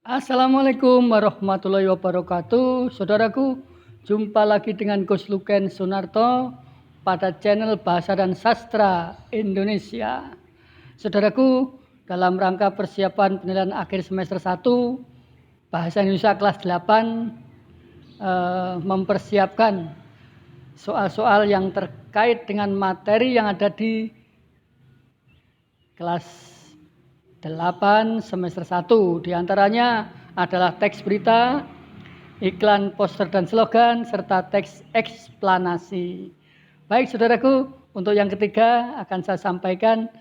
Assalamualaikum warahmatullahi wabarakatuh. Saudaraku, jumpa lagi dengan Gus Luken Sunarto pada channel Bahasa dan Sastra Indonesia. Saudaraku, dalam rangka persiapan penilaian akhir semester 1 Bahasa Indonesia kelas 8 mempersiapkan soal-soal yang terkait dengan materi yang ada di kelas 8 semester 1. Di antaranya adalah teks berita, iklan, poster dan slogan, serta teks eksplanasi. Baik saudaraku, untuk yang ketiga akan saya sampaikan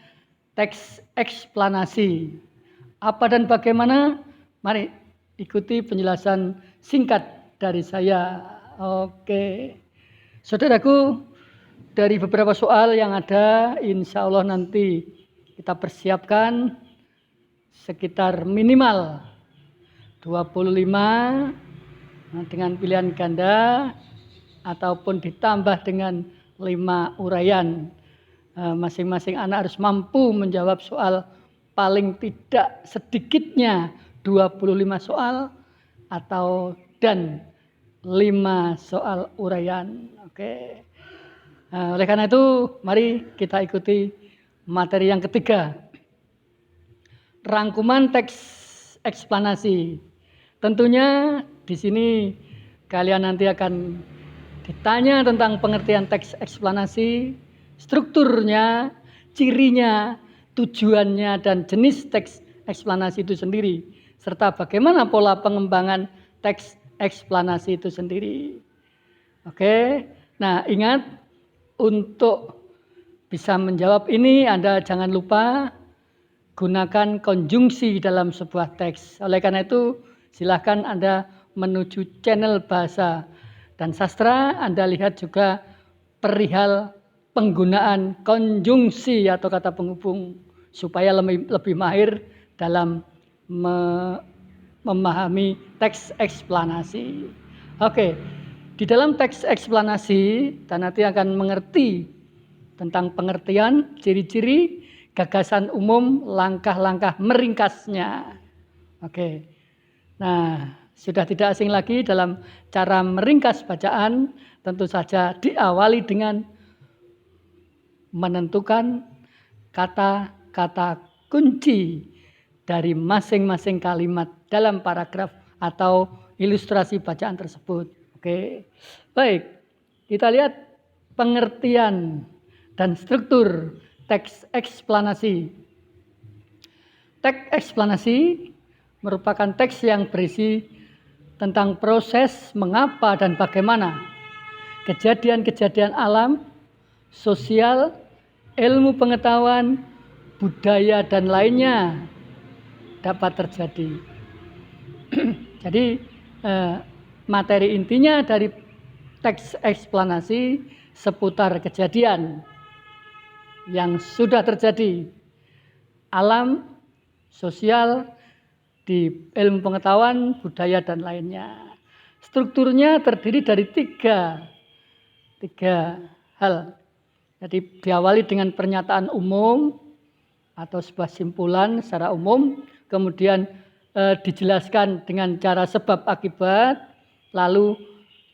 teks eksplanasi. Apa dan bagaimana? Mari ikuti penjelasan singkat dari saya. Oke. Saudaraku, dari beberapa soal yang ada, insya Allah nanti kita persiapkan sekitar minimal 25 dengan pilihan ganda ataupun ditambah dengan 5 uraian. Masing-masing anak harus mampu menjawab soal paling tidak sedikitnya 25 soal dan 5 soal uraian. Oke. Oleh karena itu, mari kita ikuti materi yang ketiga. Rangkuman teks eksplanasi. Tentunya di sini kalian nanti akan ditanya tentang pengertian teks eksplanasi, strukturnya, cirinya, tujuannya, dan jenis teks eksplanasi itu sendiri, serta bagaimana pola pengembangan teks eksplanasi itu sendiri. Oke, nah ingat, untuk bisa menjawab ini Anda jangan lupa gunakan konjungsi dalam sebuah teks. Oleh karena itu, silakan Anda menuju channel Bahasa dan Sastra. Anda lihat juga perihal penggunaan konjungsi atau kata penghubung supaya lebih mahir dalam memahami teks eksplanasi. Oke, di dalam teks eksplanasi dan nanti akan mengerti tentang pengertian, ciri-ciri, gagasan umum, langkah-langkah meringkasnya. Oke. Nah, sudah tidak asing lagi dalam cara meringkas bacaan, tentu saja diawali dengan menentukan kata-kata kunci dari masing-masing kalimat dalam paragraf atau ilustrasi bacaan tersebut. Oke. Baik, kita lihat pengertian dan struktur teks eksplanasi. Teks eksplanasi merupakan teks yang berisi tentang proses mengapa dan bagaimana kejadian-kejadian alam, sosial, ilmu pengetahuan, budaya, dan lainnya dapat terjadi. Jadi materi intinya dari teks eksplanasi seputar kejadian yang sudah terjadi, alam, sosial, di ilmu pengetahuan, budaya, dan lainnya. Strukturnya terdiri dari tiga hal. Jadi diawali dengan pernyataan umum atau sebuah simpulan secara umum, kemudian dijelaskan dengan cara sebab akibat, lalu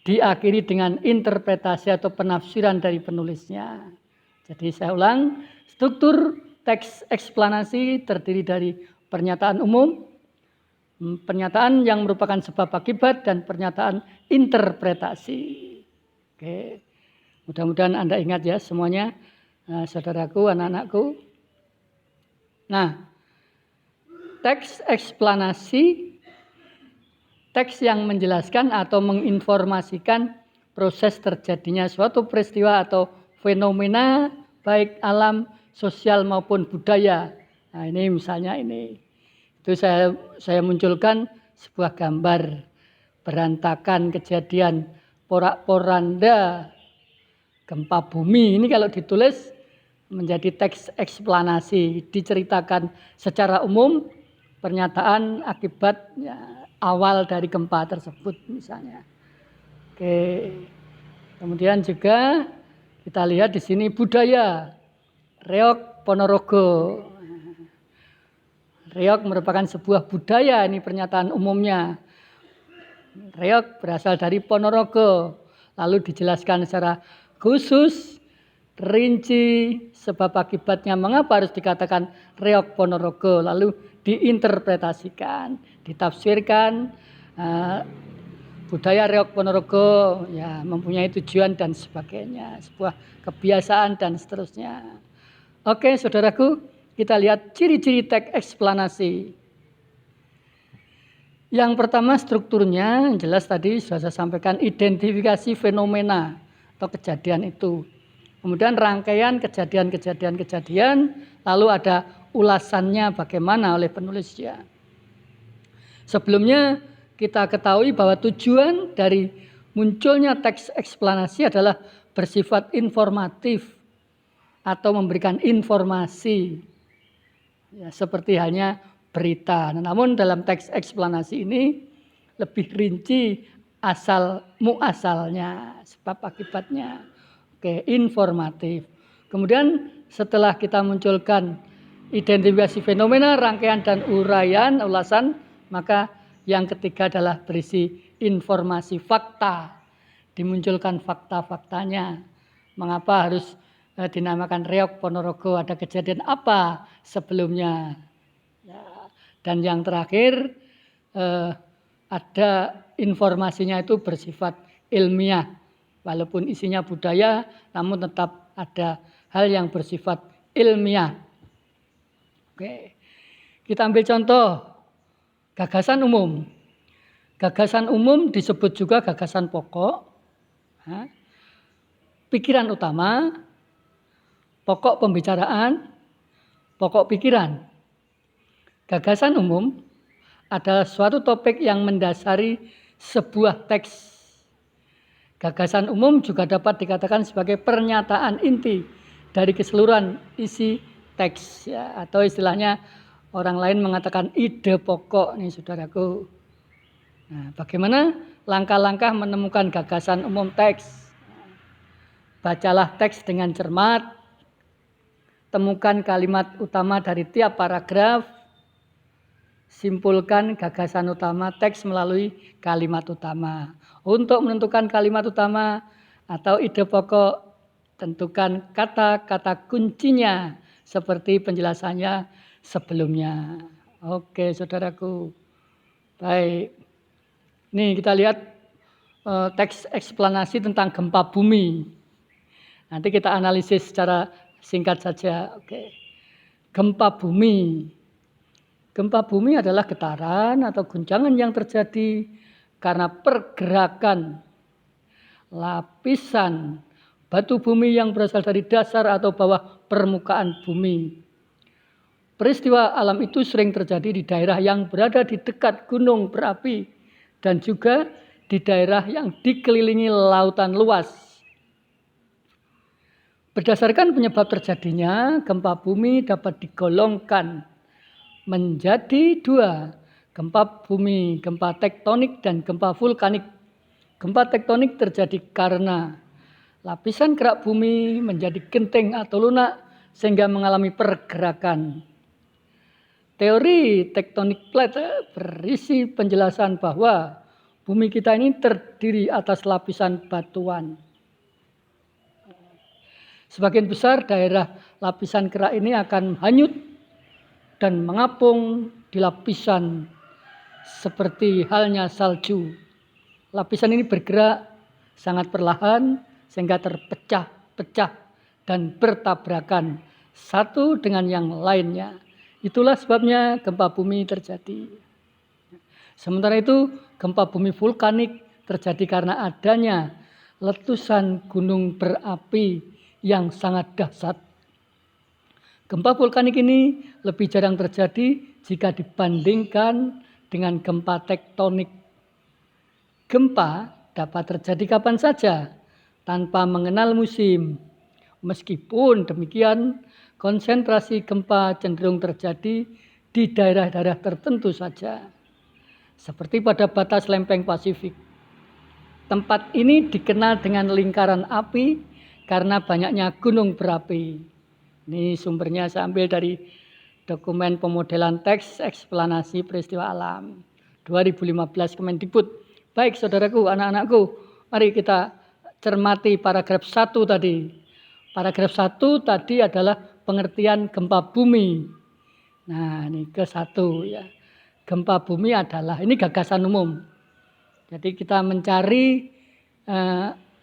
diakhiri dengan interpretasi atau penafsiran dari penulisnya. Jadi saya ulang, struktur teks eksplanasi terdiri dari pernyataan umum, pernyataan yang merupakan sebab akibat, dan pernyataan interpretasi. Oke, mudah-mudahan Anda ingat ya semuanya, saudaraku, anak-anakku. Nah, teks eksplanasi, teks yang menjelaskan atau menginformasikan proses terjadinya suatu peristiwa atau fenomena baik alam, sosial maupun budaya. Nah, ini misalnya ini. Itu saya munculkan sebuah gambar berantakan kejadian porak-poranda gempa bumi. Ini kalau ditulis menjadi teks eksplanasi, diceritakan secara umum pernyataan akibat awal dari gempa tersebut misalnya. Oke. Kemudian juga kita lihat di sini budaya, Reog Ponorogo. Reog merupakan sebuah budaya, ini pernyataan umumnya. Reog berasal dari Ponorogo, lalu dijelaskan secara khusus, rinci, sebab akibatnya mengapa harus dikatakan Reog Ponorogo, lalu diinterpretasikan, ditafsirkan. Budaya Reog Ponorogo ya mempunyai tujuan dan sebagainya, sebuah kebiasaan dan seterusnya. Oke, saudaraku, kita lihat ciri-ciri teks eksplanasi. Yang pertama strukturnya, jelas tadi sudah saya sampaikan, identifikasi fenomena atau kejadian itu. Kemudian rangkaian kejadian, lalu ada ulasannya bagaimana oleh penulisnya. Sebelumnya kita ketahui bahwa tujuan dari munculnya teks eksplanasi adalah bersifat informatif atau memberikan informasi. Ya, seperti halnya berita. Namun dalam teks eksplanasi ini lebih rinci asal muasalnya, sebab akibatnya. Oke, informatif. Kemudian setelah kita munculkan identifikasi fenomena, rangkaian dan uraian, ulasan, maka yang ketiga adalah berisi informasi fakta. Dimunculkan fakta-faktanya. Mengapa harus dinamakan Reog Ponorogo, ada kejadian apa sebelumnya. Ya. Dan yang terakhir ada informasinya itu bersifat ilmiah. Walaupun isinya budaya, namun tetap ada hal yang bersifat ilmiah. Oke. Kita ambil contoh gagasan umum. Gagasan umum disebut juga gagasan pokok. Pikiran utama, pokok pembicaraan, pokok pikiran. Gagasan umum adalah suatu topik yang mendasari sebuah teks. Gagasan umum juga dapat dikatakan sebagai pernyataan inti dari keseluruhan isi teks, ya, atau istilahnya orang lain mengatakan ide pokok nih saudaraku. Nah, bagaimana langkah-langkah menemukan gagasan umum teks? Bacalah teks dengan cermat, temukan kalimat utama dari tiap paragraf, simpulkan gagasan utama teks melalui kalimat utama. Untuk menentukan kalimat utama atau ide pokok, tentukan kata-kata kuncinya seperti penjelasannya sebelumnya. Oke, saudaraku. Baik. Nih kita lihat teks eksplanasi tentang gempa bumi. Nanti kita analisis secara singkat saja. Oke. Gempa bumi. Gempa bumi adalah getaran atau guncangan yang terjadi karena pergerakan lapisan batu bumi yang berasal dari dasar atau bawah permukaan bumi. Peristiwa alam itu sering terjadi di daerah yang berada di dekat gunung berapi dan juga di daerah yang dikelilingi lautan luas. Berdasarkan penyebab terjadinya, gempa bumi dapat digolongkan menjadi dua, gempa bumi, gempa tektonik dan gempa vulkanik. Gempa tektonik terjadi karena lapisan kerak bumi menjadi genting atau lunak sehingga mengalami pergerakan. Teori tektonik plate berisi penjelasan bahwa bumi kita ini terdiri atas lapisan batuan. Sebagian besar daerah lapisan kerak ini akan hanyut dan mengapung di lapisan seperti halnya salju. Lapisan ini bergerak sangat perlahan sehingga terpecah-pecah dan bertabrakan satu dengan yang lainnya. Itulah sebabnya gempa bumi terjadi. Sementara itu, gempa bumi vulkanik terjadi karena adanya letusan gunung berapi yang sangat dahsyat. Gempa vulkanik ini lebih jarang terjadi jika dibandingkan dengan gempa tektonik. Gempa dapat terjadi kapan saja tanpa mengenal musim. Meskipun demikian, konsentrasi gempa cenderung terjadi di daerah-daerah tertentu saja. Seperti pada batas lempeng Pasifik. Tempat ini dikenal dengan lingkaran api karena banyaknya gunung berapi. Ini sumbernya saya ambil dari Dokumen pemodelan teks eksplanasi peristiwa alam 2015 Kemendikbud. Baik saudaraku, anak-anakku, mari kita cermati paragraf 1 tadi. Paragraf 1 tadi adalah pengertian gempa bumi. Nah, ini ke 1 ya. Gempa bumi adalah, ini gagasan umum. Jadi kita mencari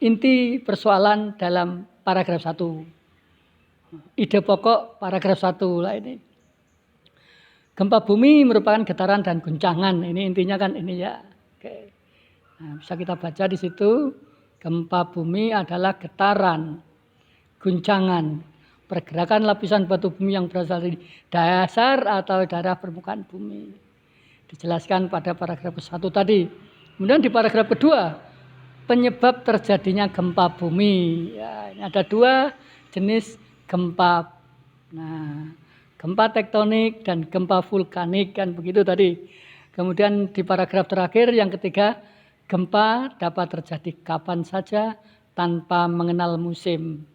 inti persoalan dalam paragraf 1. Ide pokok paragraf 1 lah ini. Gempa bumi merupakan getaran dan guncangan. Ini intinya kan ini ya. Oke. Nah, bisa kita baca di situ. Gempa bumi adalah getaran, guncangan, pergerakan lapisan batu bumi yang berasal dari dasar atau daerah permukaan bumi. Dijelaskan pada paragraf 1 tadi. Kemudian di paragraf kedua, penyebab terjadinya gempa bumi. Ya, ini ada 2 jenis gempa. Nah, gempa tektonik dan gempa vulkanik kan begitu tadi. Kemudian di paragraf terakhir yang ketiga, gempa dapat terjadi kapan saja tanpa mengenal musim.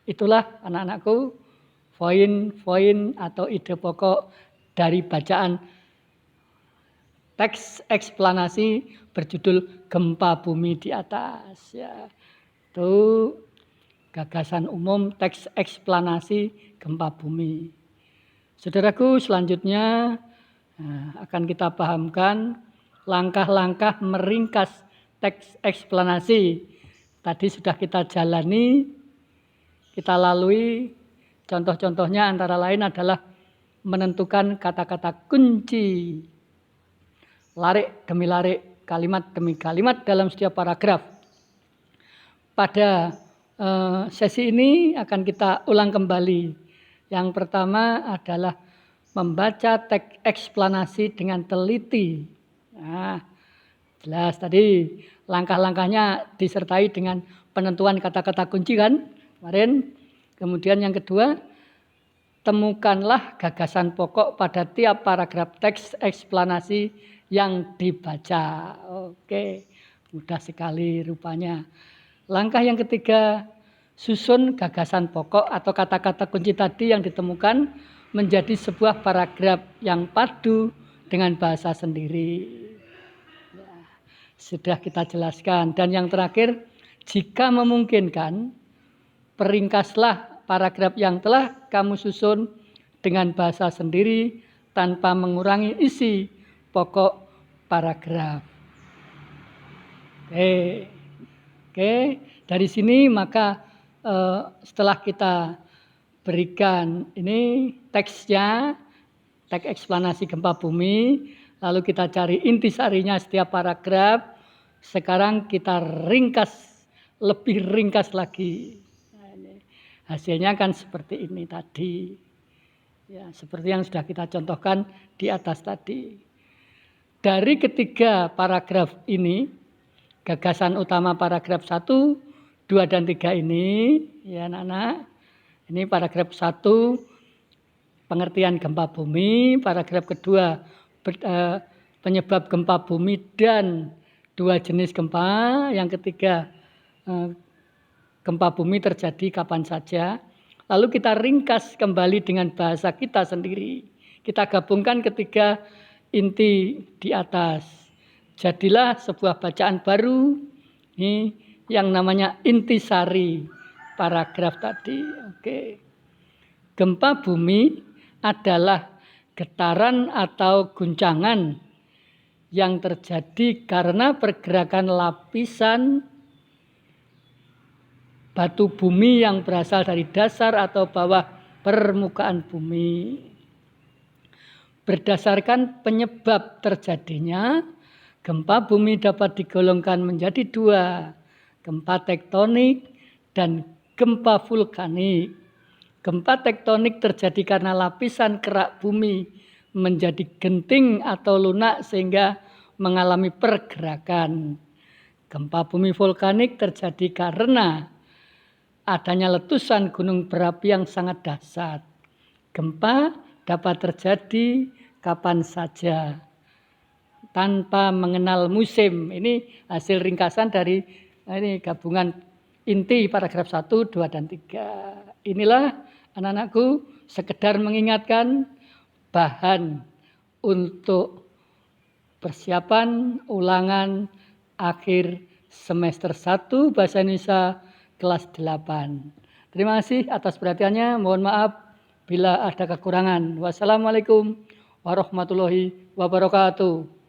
Itulah anak-anakku poin-poin atau ide pokok dari bacaan teks eksplanasi berjudul Gempa Bumi di Atas ya. Itu gagasan umum teks eksplanasi gempa bumi. Saudaraku, selanjutnya akan kita pahamkan langkah-langkah meringkas teks eksplanasi. Tadi sudah kita jalani, kita lalui. Contoh-contohnya antara lain adalah menentukan kata-kata kunci, larik demi larik, kalimat demi kalimat dalam setiap paragraf. Pada sesi ini akan kita ulang kembali. Yang pertama adalah membaca teks eksplanasi dengan teliti. Nah, jelas tadi langkah-langkahnya disertai dengan penentuan kata-kata kunci kan kemarin. Kemudian yang kedua, temukanlah gagasan pokok pada tiap paragraf teks eksplanasi yang dibaca. Oke, mudah sekali rupanya. Langkah yang ketiga, susun gagasan pokok atau kata-kata kunci tadi yang ditemukan menjadi sebuah paragraf yang padu dengan bahasa sendiri. Ya, sudah kita jelaskan. Dan yang terakhir, jika memungkinkan, peringkaslah paragraf yang telah kamu susun dengan bahasa sendiri tanpa mengurangi isi pokok paragraf. Oke, dari sini maka setelah kita berikan ini teksnya, teks eksplanasi gempa bumi, lalu kita cari intisarinya setiap paragraf. Sekarang kita ringkas, lebih ringkas lagi. Nah, ini hasilnya kan seperti ini tadi. Ya, seperti yang sudah kita contohkan di atas tadi. Dari ketiga paragraf ini, gagasan utama paragraf 1, 2 dan 3 ini, ya anak-anak. Ini paragraf 1, pengertian gempa bumi. Paragraf kedua, penyebab gempa bumi dan 2 jenis gempa. Yang ketiga, gempa bumi terjadi kapan saja. Lalu kita ringkas kembali dengan bahasa kita sendiri. Kita gabungkan ketiga inti di atas. Jadilah sebuah bacaan baru. Ini yang namanya intisari paragraf tadi. Oke. Gempa bumi adalah getaran atau guncangan yang terjadi karena pergerakan lapisan batu bumi yang berasal dari dasar atau bawah permukaan bumi. Berdasarkan penyebab terjadinya, gempa bumi dapat digolongkan menjadi 2. Gempa tektonik dan gempa vulkanik. Gempa tektonik terjadi karena lapisan kerak bumi menjadi genting atau lunak sehingga mengalami pergerakan. Gempa bumi vulkanik terjadi karena adanya letusan gunung berapi yang sangat dahsyat. Gempa dapat terjadi kapan saja tanpa mengenal musim. Ini hasil ringkasan dari ini gabungan inti paragraf 1, 2, dan 3. Inilah anak-anakku sekedar mengingatkan bahan untuk persiapan ulangan akhir semester 1 Bahasa Indonesia kelas 8. Terima kasih atas perhatiannya. Mohon maaf bila ada kekurangan. Wassalamualaikum warahmatullahi wabarakatuh.